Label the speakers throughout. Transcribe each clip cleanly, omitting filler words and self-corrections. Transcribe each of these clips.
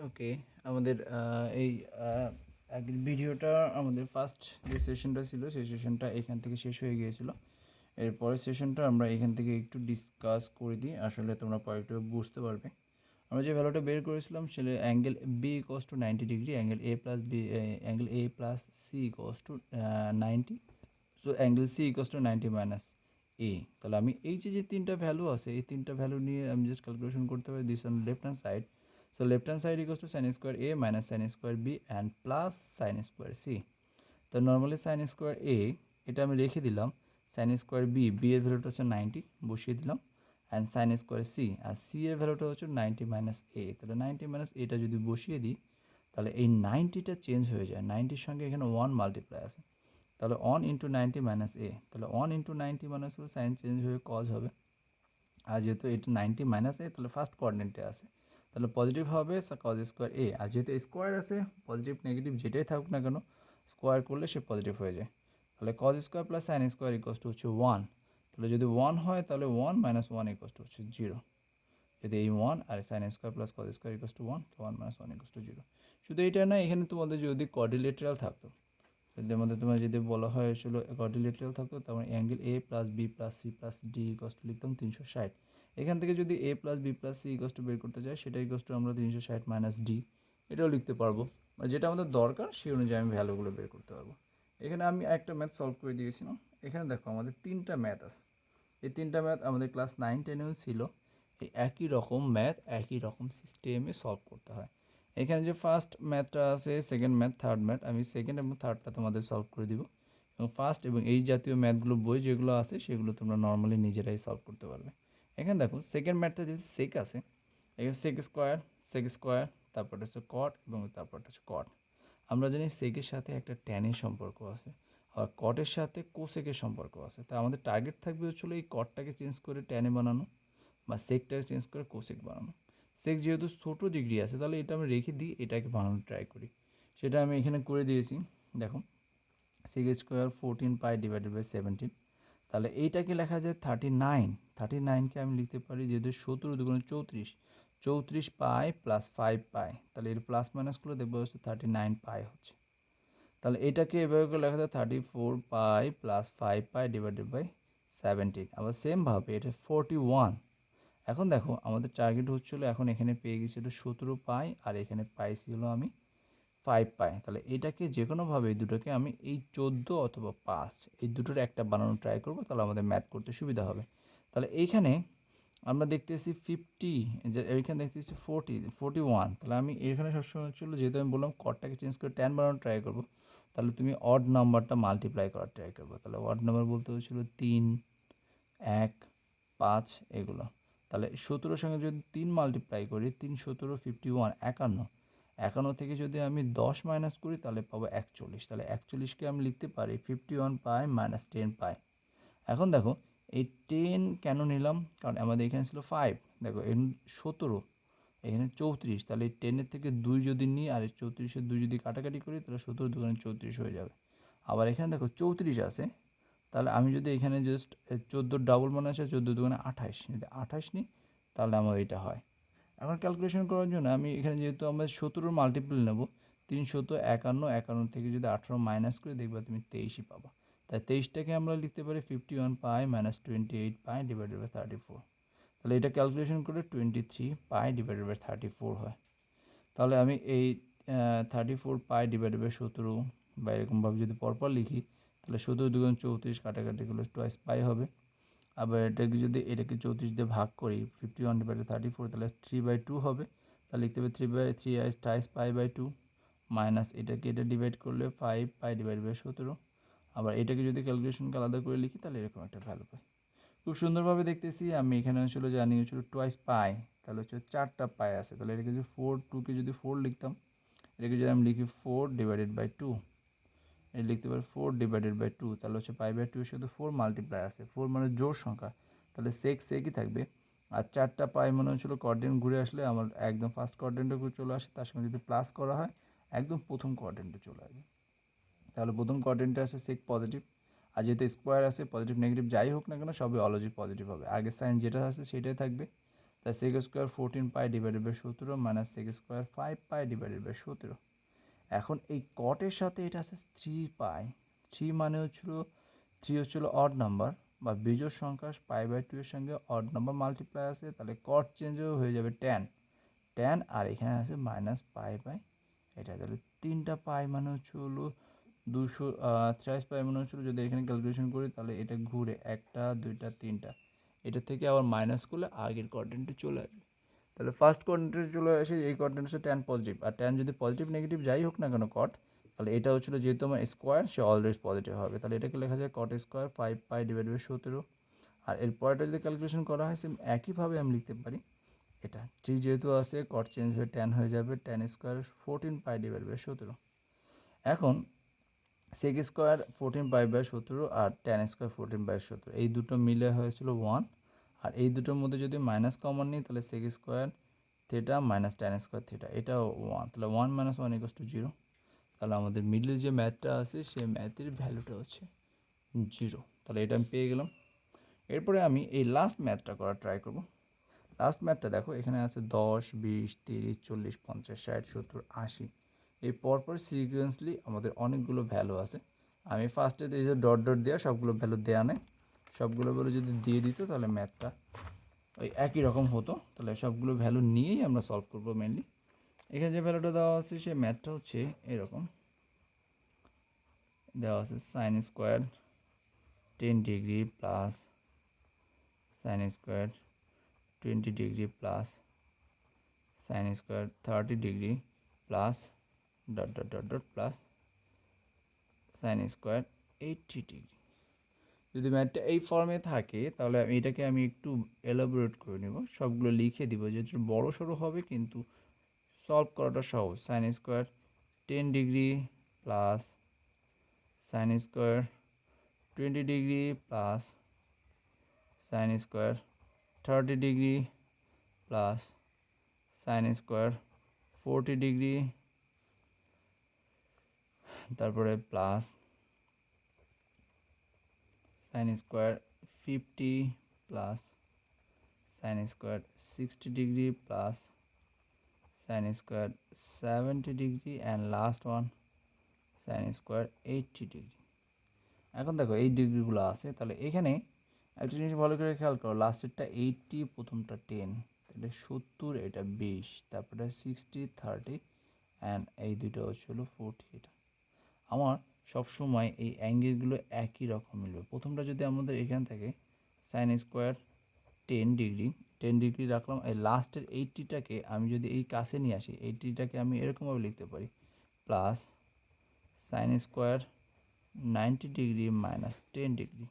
Speaker 1: ওকে, আমাদের এই আগের ভিডিওটা আমাদের ফার্স্ট যে সেশনটা ছিল সেই সেশনটা এখান থেকে শেষ হয়ে গিয়েছিল। এর পরের সেশনটা আমরা এখান থেকে একটু ডিসকাস করে দিই, আসলে তোমরা পরেরটা বুঝতে পারবে। আমরা যে ভ্যালুটা বের করেছিলাম সেটা angle B equals to 90 degree, angle A plus B, angle A plus C equals to 90। So angle C equals to 90 minus A. তাহলে আমি এই যে তিনটা ভ্যালু আছে এই তিনটা ভ্যালু নিয়ে আমি জাস্ট ক্যালকুলেশন করতে পারি this on left hand side. So left hand side equals to sin square a minus sin square b and plus sin square c. তো নর্মালি sin square a এটা আমি রেখে দিলাম, sin square b এর ভ্যালুটা হচ্ছে 90 বসিয়ে দিলাম, অ্যান্ড sin square c আর c এর ভ্যালুটা হচ্ছে 90 মাইনাস a। তাহলে 90 মাইনাস এটা যদি বসিয়ে দিই তাহলে এই 90টা চেঞ্জ হয়ে যায়, 90-র সঙ্গে এখানে 1 মাল্টিপ্লাই আছে, তাহলে 1 ইন্টু 90 মাইনাস a, তাহলে 1 ইন্টু 90 মাইনাস হলে সাইন চেঞ্জ হয়ে কজ হবে। আর যেহেতু এটা 90 মাইনাস a তাহলে ফার্স্ট কোঅর্ডিনেটে আছে, তাহলে পজিটিভ হবে কজ স্কোয়ার এ। আর যেহেতু স্কোয়ার আছে পজিটিভ নেগেটিভ যেটাই থাকুক না কেন স্কোয়ার করলে সে পজিটিভ হয়ে যায়। তাহলে cos square plus sine square equals two হচ্ছে 1। তাহলে যদি 1 হয় তাহলে 1 মাইনাস 1 ইকোয়াস টু হচ্ছে 0। যদি এই 1 আর sine square plus cos square equals to 1 তো 1 মাইনাস 1 ইকোয়াস টু 0। শুধু এইটা না, এখানে তোমাদের যদি কোয়াড্রিলেটারাল থাকতো, যদি আমাদের তোমার যদি বলা হয় ছিল কোয়াড্রিলেটারাল থাকতো তারপরে angle A plus B plus C plus D equals to লিখতাম 360। এখান থেকে যদি A plus B plus C equals to বের করতে চাই সেটা ইকোয়াস টু আমরা 360 মাইনাস ডি এটাও লিখতে পারবো, মানে যেটা আমাদের দরকার সেই অনুযায়ী আমি ভ্যালুগুলো বের করতে পারবো। এখানে আমি একটা ম্যাথ সলভ করে দিয়েছিলাম। এখানে দেখো আমাদের তিনটা ম্যাথ আছে, এই তিনটা ম্যাথ আমাদের ক্লাস 9-10এও ছিল। এই একই রকম ম্যাথ একই রকম সিস্টেমে সলভ করতে হয়। এখানে যে ফার্স্ট ম্যাথটা আছে, সেকেন্ড ম্যাথ, থার্ড ম্যাথ, আমি সেকেন্ড এবং থার্ডটা তোমাদের সলভ করে দিব। এবং ফার্স্ট এবং এই জাতীয় ম্যাথগুলো বই যেগুলো আছে সেগুলো তোমরা নর্মালি নিজেরাই সলভ করতে পারবে। এখানে দেখো সেকেন্ড ম্যাথটা যদি সেক আছে, এখানে সেক স্কোয়ার তারপরটা হচ্ছে কট এবং তারপরটা হচ্ছে কট। আমরা জানি সেকের সাথে একটা ট্যানের সম্পর্ক আছে আর কটের সাথে কোসেকের সম্পর্ক আছে। তা আমাদের টার্গেট থাকবে হচ্ছিল এই কটটাকে চেঞ্জ করে ট্যানে বানানো বা সেকটাকে চেঞ্জ করে কোসেক বানানো। সেক যেহেতু ছোটো ডিগ্রি আছে তাহলে এটা আমি রেখে দিই, এটাকে বানানোর ট্রাই করি। সেটা আমি এখানে করে দিয়েছি। দেখো sec square 14 pi divided by 17, তাহলে এইটাকে লেখা যায় 39। 39কে আমি লিখতে পারি যেহেতু 17 দুগুণে 34, 34 পাই প্লাস 5 পাই, তাহলে এর প্লাস মাইনাসগুলো দেখবো হচ্ছে 39 পাই হচ্ছে। তাহলে এটাকে এভাবে করে লেখা যায় 34 pi plus 5 pi divided by 17। আবার সেমভাবে এটা 41। এখন দেখো আমাদের টার্গেট হচ্ছিলো এখন এখানে পেয়ে গেছি 17 পাই আর এখানে পাইছিল আমি 5 পাই। তাহলে এটাকে যে কোনোভাবে এই দুটোকে আমি এই 14 অথবা 5 এই দুটোর একটা বানানোর ট্রাই করবো, তাহলে আমাদের ম্যাথ করতে সুবিধা হবে। তাহলে এইখানে আমরা দেখতেছি 50, যে এইখানে দেখতেছি 41। তাহলে আমি এখানে সবসময় হচ্ছিলো যেহেতু আমি বললাম কটটাকে চেঞ্জ করে 10 বানানোর ট্রাই করবো, তাহলে তুমি অড নাম্বারটা মাল্টিপ্লাই করার ট্রাই করবো। তাহলে অড নাম্বার বলতে হচ্ছিলো 3, 1, 5 এগুলো। তাহলে 17-র সঙ্গে যদি 3 মাল্টিপ্লাই করি, 3 17 51 51, 51 থেকে যদি আমি 10 মাইনাস করি তাহলে পাবো 41। তাহলে 41কে আমি লিখতে পারি 51 পাই মাইনাস 10 পাই। এখন দেখো এই 10 কেন নিলাম, কারণ আমাদের এখানে ছিল 5, দেখো এখানে 17 এখানে 34, তাহলে এই 10-এর থেকে 2 যদি নিই আর 34-এর 2 যদি কাটাকাটি করি তাহলে 17 দুগুণে 34 হয়ে যাবে। আবার এখানে দেখো 34 আছে, তাহলে আমি যদি এখানে জাস্ট 14 ডাবল মানে আছে 14 দুগুণে 28, যদি 28 নিই তাহলে আমার এটা হয়। এখন ক্যালকুলেশন করার জন্য আমি এখানে যেহেতু আমরা 17 মাল্টিপল নেব, 3 17 51, 51 থেকে যদি 18 মাইনাস করে দেখবা তুমি 23ই পাবা। তাই 23টাকে আমরা লিখতে পারি 51 পাই মাইনাস 28 পাই ডিভাইডেড বাই 34। তাহলে এটা ক্যালকুলেশন করে 23 পাই ডিভাইডেড বাই 34 হয়। তাহলে আমি এই 34 পাই ডিভাইডেড বাই 17 বা এরকমভাবে যদি পরপর লিখি তাহলে 17 দুগুণ 34 কাটাকাটি করলে টোয়াইস পাই হবে। আবার এটাকে যদি এটাকে 34 দিয়ে ভাগ করি 51 ডিভাইডেড 34 তাহলে 3/2 হবে। তাহলে লিখতে হবে 3/3 টাইস পাই বাই 2 মাইনাস এটাকে এটা ডিভাইড করলে 5 পাই ডিভাইড বাই 17। আবার এটাকে যদি ক্যালকুলেশনকে আলাদা করে লিখি তাহলে এরকম একটা ভ্যালু পাই। খুব সুন্দরভাবে দেখতেছি আমি এখানে আসলে জানি হচ্ছিল টোয়াইস পাই, তাহলে হচ্ছে 4টা পাই আছে। তাহলে এটাকে যদি 2কে যদি 4 লিখতাম, এটাকে যদি আমি লিখি 4 ডিভাইডেড বাই 2, এটা লিখতে পারি 4 ডিভাইডেড বাই 2, তাহলে হচ্ছে পাই বাই 2 এর সাথে 4 মাল্টিপ্লাই আছে, 4 মানে জোড় সংখ্যা, তাহলে সেকই থাকবে। আর 4টা পাই মনে হচ্ছিলো কোঅর্ডিনেট ঘুরে আসলে আমার একদম ফার্স্ট কোঅর্ডিনেটে চলে আসে, তার সঙ্গে যদি প্লাস করা হয় একদম প্রথম কোঅর্ডিনেটে চলে আসবে। তাহলে প্রথম কোঅর্ডিনেটে আসে সেক পজিটিভ, আর যেহেতু স্কোয়ার আছে পজিটিভ নেগেটিভ যাই হোক না কেন সবই অলওয়েজ পজিটিভ হবে। আগের সাইন যেটা আছে সেটাই থাকবে, তা sec square 14 pi divided by 17 minus sec square 5 pi divided by 17। এখন এই কটের সাথে এটা আছে 3 পাই। 3 মানে হচ্ছিল অড নাম্বার বা বিজোড় সংখ্যা, পাই বাই 2 এর সঙ্গে অড নাম্বার মাল্টিপ্লাই আছে, তাহলে কট চেঞ্জও হয়ে যাবে ট্যান আর এখানে আছে মাইনাস পাই বাই এটা। তাহলে 3টা পাই মানে হলো 243 পাই মানে যদি এখানে ক্যালকুলেশন করি তাহলে এটা ঘুরে 1টা 2টা 3টা, এটা থেকে আবার মাইনাস করলে আগের কোঅর্ডিনেটে চলে আসবে। তাহলে ফার্স্ট কোঅর্ডিনেটে চলে আসে এই কোঅর্ডিনেটে হচ্ছে ট্যান পজিটিভ, আর ট্যান যদি পজিটিভ নেগেটিভ যাই হোক না কেন কট, তাহলে এটা হচ্ছিল যেহেতু আমার স্কোয়ার সে অলওয়েজ পজিটিভ হবে। তাহলে এটাকে লেখা যায় cot square 5 pi divide by 17। আর এর পরেটা যদি ক্যালকুলেশন করা হয় সেম একইভাবে আমি লিখতে পারি, এটা 3 যেহেতু আছে কট চেঞ্জ হয়ে ট্যান হয়ে যাবে, tan square 14 pi divide by 17। এখন সেক স্কোয়ার 14 পাই বাই 17 আর ট্যান স্কোয়ার 14 বাই 17 এই দুটো মিলে হয়েছিল 1, আর এই দুটোর মধ্যে যদি মাইনাস কমন নিই তাহলে sec square theta minus tan square theta এটাও 1, তাহলে 1 - 1 = 0। তাহলে আমাদের মিডলে যে ম্যাথটা আছে সেই ম্যাথের ভ্যালুটা হচ্ছে 0। তাহলে এটা আমি পেয়ে গেলাম। এরপরে আমি এই লাস্ট ম্যাথটা করার ট্রাই করব। লাস্ট ম্যাথটা দেখো, এখানে আছে 10 20 30 40 50 60 70 80, এই পরপর সিকুয়েন্সলি আমাদের অনেকগুলো ভ্যালু আছে। আমি ফার্স্টে এই যে ডট ডট দেওয়া সবগুলো ভ্যালু দেওয়া নেই, সবগুলো ভ্যালু যদি দিয়ে দিত তাহলে ম্যাথটা ওই একই রকম হতো। তাহলে সবগুলো ভ্যালু নিয়েই আমরা সলভ করবো মেনলি। এখানে যে ভ্যালুটা দেওয়া আছে সেই ম্যাথটা হচ্ছে এরকম দেওয়া আছে, sign square 10 degree plus sine square 20 degree plus sine square 30 degree plus dot dot dot dot plus sine square 80 degree. যদি ম্যাথটা এই ফর্মে থাকে তাহলে এটাকে আমি একটু এলাবোরেট করে নেব, সবগুলো লিখে দিব, যেহেতু বড় সড়ো হবে কিন্তু সলভ করাটা সহজ। Sine square 10 degree plus sine square 20 degree plus sine square 30 degree plus sine square 40 degree, তারপরে plus sine square 50 plus sine square 60 degree plus sine square 70 degree and last one sine square 80 degree. এখন দেখো এই ডিগ্রিগুলো আছে, তাহলে এখানে একটা জিনিস ভালো করে খেয়াল করো, লাস্টেরটা 80, প্রথমটা 10, তাহলে 70, এটা 20, তারপরে 60 30 অ্যান্ড এই দুটো হচ্ছিল 40। এটা আমার সবসময় এই অ্যাঙ্গেলগুলো একই রকম মিলবে। প্রথমটা যদি আমাদের এখান থেকে সাইন স্কোয়ার 10 ডিগ্রি রাখলাম, এই লাস্টের 80টাকে আমি যদি এই কাছে নিয়ে আসি, 80টাকে আমি এরকমভাবে লিখতে পারি plus sine square 90 degree minus 10 degree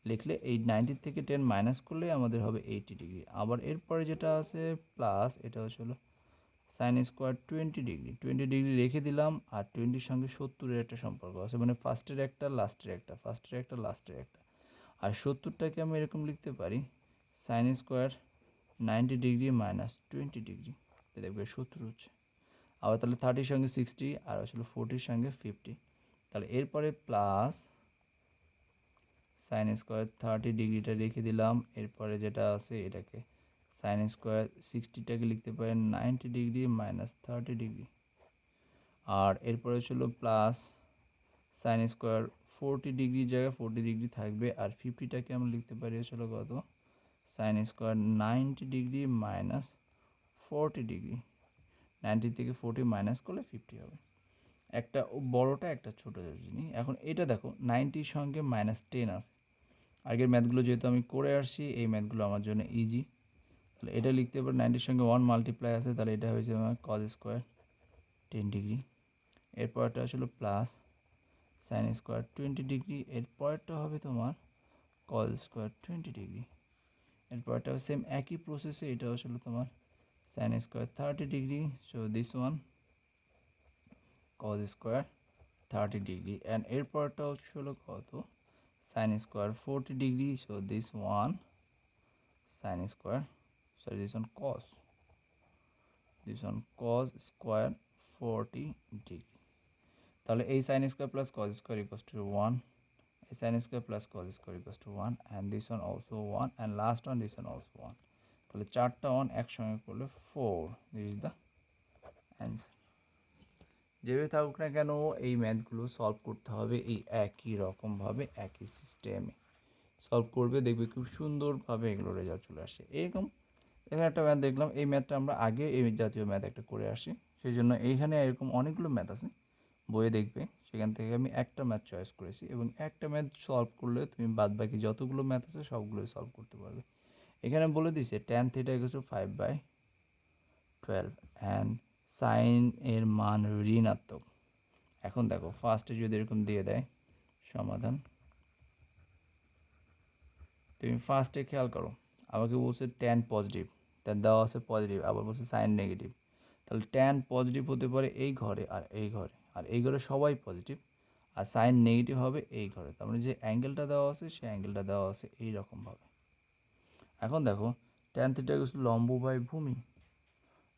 Speaker 1: লিখলে এই 90 থেকে 10 মাইনাস করলে আমাদের হবে 80 ডিগ্রি। আবার এরপরে যেটা আছে প্লাস, এটা হচ্ছিল সাইন স্কোয়ার 20 ডিগ্রি রেখে দিলাম, আর 20-র সঙ্গে 70-এর একটা সম্পর্ক আছে, মানে ফার্স্টের একটা লাস্টের একটা, ফার্স্টের একটা লাস্টের একটা। আর 70টাকে আমি এরকম লিখতে পারি sine square 90 degree minus 20 degree, দেখবে 70 হচ্ছে। আবার তাহলে 30-র সঙ্গে 60 আর হচ্ছিল 40-র সঙ্গে 50, তাহলে এরপরে প্লাস সাইন স্কোয়ার 30 ডিগ্রিটা রেখে দিলাম, এরপরে যেটা আছে এটাকে সাইন স্কোয়ার 60টাকে লিখতে পারেন 90 ডিগ্রি মাইনাস 30 ডিগ্রি, আর এরপরে ছিল প্লাস সাইন স্কোয়ার 40 ডিগ্রির জায়গায় 40 ডিগ্রি থাকবে, আর 50টাকে আমরা লিখতে পারি হচ্ছিল কত, sine square 90 degree minus 40 degree, 90 থেকে 40 মাইনাস করলে 50 হবে। একটা বড়টা একটা ছোটো জিনিস। এখন এটা দেখো 90-র সঙ্গে -10 আছে, আগের ম্যাথগুলো যেহেতু আমি করে আসছি এই ম্যাথগুলো আমার জন্য ইজি, তাহলে এটা লিখতে পারি 90-র সঙ্গে 1 মাল্টিপ্লাই আছে, তাহলে এটা হয়েছে আমার কজ স্কোয়ার 10 ডিগ্রি। এরপরটা আসলে প্লাস সাইন স্কোয়ার 20 ডিগ্রি, এরপরটা হবে তোমার কজ স্কোয়ার 20 ডিগ্রি। এরপরটা সেম একই প্রসেসে, এটা আসলে তোমার sine square 30 degree, so this one cos square 30 degree, and এরপরটা হচ্ছিল কত, sine square 40 degree, so this one sine square, sorry this one cos square 40 degree. তাহলে এই sine square plus cos square equals to 1, এই sine square plus cos square equals to 1, and this one also 1, and last one this one also 1। তাহলে 4টা 1 একসঙ্গে করলে 4, this is the answer. যেভাবে থাকুক না কেন এই ম্যাথগুলো সলভ করতে হবে এই একই রকমভাবে, একই সিস্টেমে সলভ করবে, দেখবে খুব সুন্দরভাবে এগুলো রেজাল্ট চলে আসে। এরকম এখানে একটা ম্যাথ দেখলাম, এই ম্যাথটা আমরা আগে এই জাতীয় ম্যাথ একটা করে আসি, সেই জন্য এইখানে এরকম অনেকগুলো ম্যাথ আছে, বইয়ে দেখবে, সেখান থেকে আমি একটা ম্যাথ চয়েস করেছি এবং একটা ম্যাথ সলভ করলে তুমি বাদবাকি যতগুলো ম্যাথ আছে সবগুলোই সলভ করতে পারবে। এখানে বলে দিছে tan θ = 5/12 অ্যান্ড সাইন এর মান ঋণাত্মক। এখন দেখো ফার্স্টে যদি এরকম দিয়ে দেয় সমাধান, তুমি ফার্স্টে খেয়াল করো, আমাকে বলছে ট্যান পজিটিভ, তার দেওয়া আছে পজিটিভ, আবার বলছে সাইন নেগেটিভ, তাহলে ট্যান পজিটিভ হতে পারে এই ঘরে আর এই ঘরে, আর এই ঘরে সবাই পজিটিভ, আর সাইন নেগেটিভ হবে এই ঘরে, তার মানে যে অ্যাঙ্গেলটা দেওয়া আছে সেই অ্যাঙ্গেলটা দেওয়া আছে এইরকমভাবে। এখন দেখো ট্যান থিটা ইকুয়াল টু লম্ব বাই ভূমি,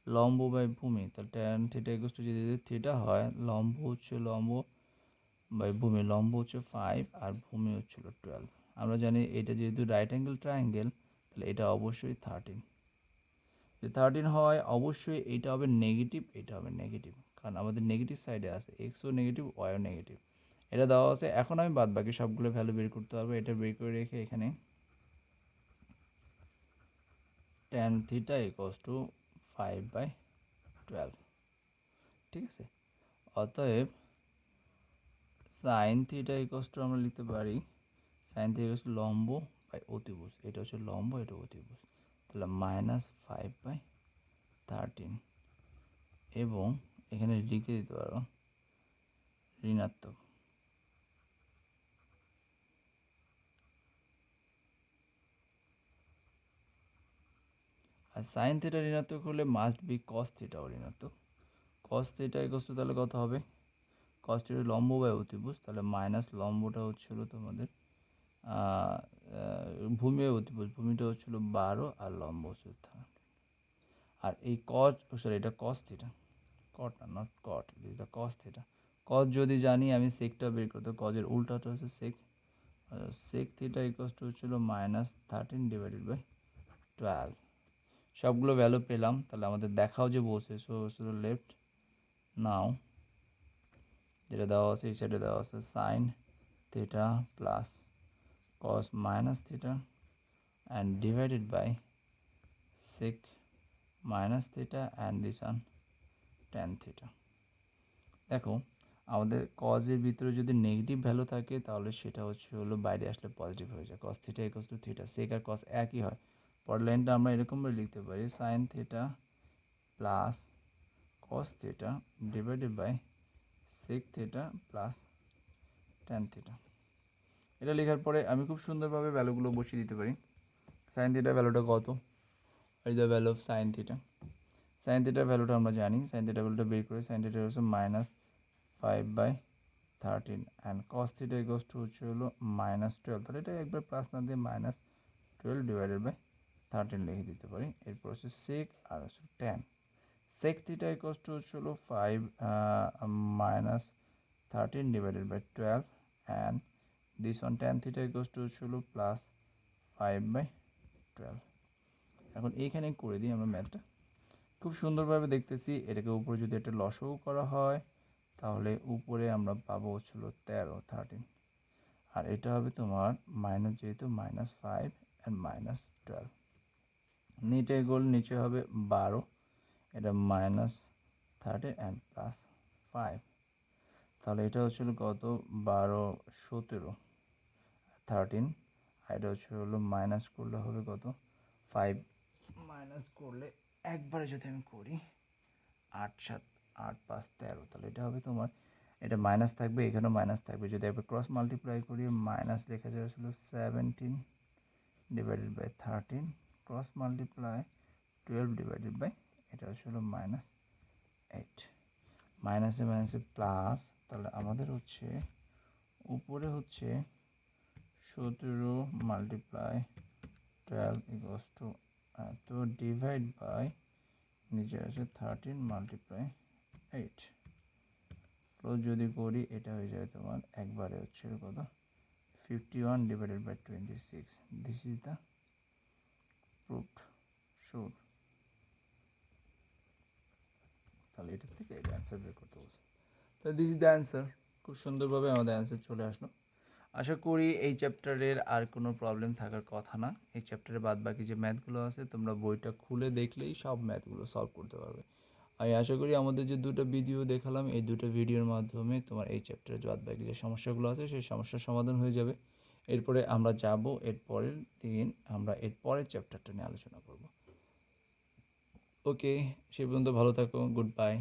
Speaker 1: লম্ব বাই ভূমি, তাহলে ট্যান থিটা ইকুয়াল টু যদি থিটা হয়, লম্ব হচ্ছে লম্ব বাই ভূমি, লম্ব হচ্ছে 5 আর ভূমি হচ্ছিল 12। আমরা জানি এটা যেহেতু রাইট অ্যাঙ্গেল ট্রায়াঙ্গেল, তাহলে এটা অবশ্যই 13। যদি 13 হয় অবশ্যই এইটা হবে নেগেটিভ, এটা হবে নেগেটিভ, কারণ আমাদের নেগেটিভ সাইডে আছে, এক্সও নেগেটিভ ওয়াইও নেগেটিভ, এটা দেওয়া আছে। এখন আমি বাদ বাকি সবগুলো ভ্যালু বের করতে পারবো, এটা বের করে রেখে এখানে tan θ = 5/12, ঠিক আছে। অতএব সাইন থিটা ইকস টু আমরা লিখতে পারি সাইন থিটা ইকস টু লম্ব বাই অতিভুজ, এটা হচ্ছে লম্ব, এটা অতিভুজ, তাহলে -5/13 এবং এখানে লিখে দিতে পারো ঋণাত্মক। আর সাইন থিটা ঋণাত্মক হলে মাস্ট বি কস থিটাও ঋণাত্মক। কস থিটা ইকস টু তাহলে কত হবে, কস থিটা লম্ব বাই অতিভুজ, তাহলে মাইনাস লম্বটা হচ্ছিল তোমাদের ভূমি অতিভুজ, ভূমিটা হচ্ছিল 12 আর লম্ব হচ্ছে 13। আর এই কজ সরি এটা কস থিটা, কট না নট কট, এটা কস থিটা। কজ যদি জানি আমি সেকটা বের করতে, কজের উল্টাটা হচ্ছে সেক, সেক থিটা ইকস টু হচ্ছিল -13/12। সবগুলো ভ্যালু পেলাম, তাহলে আমাদের দেখাও যে বসে, সো লেফট নাও যেটা দেওয়া আছে এই সাইডে দেওয়া আছে sine theta plus cos minus theta and divided by sec minus theta and this one tan theta। দেখো আমাদের কজের ভিতরে যদি নেগেটিভ ভ্যালু থাকে তাহলে সেটা হলো বাইরে আসলে পজিটিভ হয়ে যায়, cos theta equals to theta, sec আর কস একই হয়। পরের লাইনটা আমরা এরকমভাবে লিখতে পারি sine theta plus cos theta divided by sec theta plus tan theta. এটা লেখার পরে আমি খুব সুন্দরভাবে ভ্যালুগুলো বসিয়ে দিতে পারি। সাইন থিটার ভ্যালুটা কত, is the value of sin theta, sin theta ভ্যালুটা আমরা জানি, sin theta ভ্যালুটা বের করে sin theta হচ্ছে -5/13 and cos theta equals to হচ্ছে হলো -12, তাহলে এটা একবার প্লাস না দিয়ে -12/13 লিখে দিতে পারি। এরপর হচ্ছে sec আর হচ্ছে tan, sec theta equals to হচ্ছে হলো 5 -13/12 and this one tan theta equals to হচ্ছে হলো +5/12। এখন এইখানে করে দিই আমরা ম্যাথটা, খুব সুন্দরভাবে দেখতেছি। এটাকে উপরে যদি একটা লসও করা হয় তাহলে উপরে আমরা পাবো হচ্ছিল 13 আর এটা হবে তোমার মাইনাস, যেহেতু -5 অ্যান্ড -12, নিচে গোল নিচে হবে 12, এটা -13 অ্যান্ড +5, তাহলে এটা হচ্ছিল কত 12 17 13, আর এটা হচ্ছে হলো মাইনাস করলে হবে কত 5, মাইনাস করলে একবারে যদি আমি করি 8 7 8 5 13, তাহলে এটা হবে তোমার, এটা মাইনাস থাকবে এখানেও মাইনাস থাকবে, যদি একবার ক্রস মাল্টিপ্লাই করি মাইনাস লেখা যাচ্ছিল 17/13 ক্রস মাল্টিপ্লাই 12/, এটা হচ্ছিল -8, মাইনাসে মাইনাসে প্লাস, তাহলে আমাদের হচ্ছে উপরে হচ্ছে 17 × 12 equals to তো ডিভাইড বাই নিচে আছে 13 × 8, ক্লোজ যদি করি এটা হয়ে যাবে তোমার একবারে হচ্ছে কত 51/26। This is the proofed sure, তাহলে এটার থেকে এটা অ্যান্সার বের করতে বলছে। তো দিস ইজ দ্য অ্যান্সার, খুব সুন্দরভাবে আমাদের অ্যান্সার চলে আসলো। আশা করি এই চ্যাপ্টারের আর কোনো প্রবলেম থাকার কথা না। এই চ্যাপ্টারে বাদ বাকি যে ম্যাথগুলো আছে তোমরা বইটা খুলে দেখলেই সব ম্যাথগুলো সলভ করতে পারবে। আমি আশা করি আমাদের যে দুটো ভিডিও দেখালাম এই দুটো ভিডিওর মাধ্যমে তোমার এই চ্যাপ্টারে বাদ বাকি যে সমস্যাগুলো আছে সেই সমস্যার সমাধান হয়ে যাবে। এরপরে আমরা যাব এর পরের দিন আমরা এর পরের চ্যাপ্টারটা নিয়ে আলোচনা করব। ওকে, সে পর্যন্ত ভালো থাকো, গুড বাই।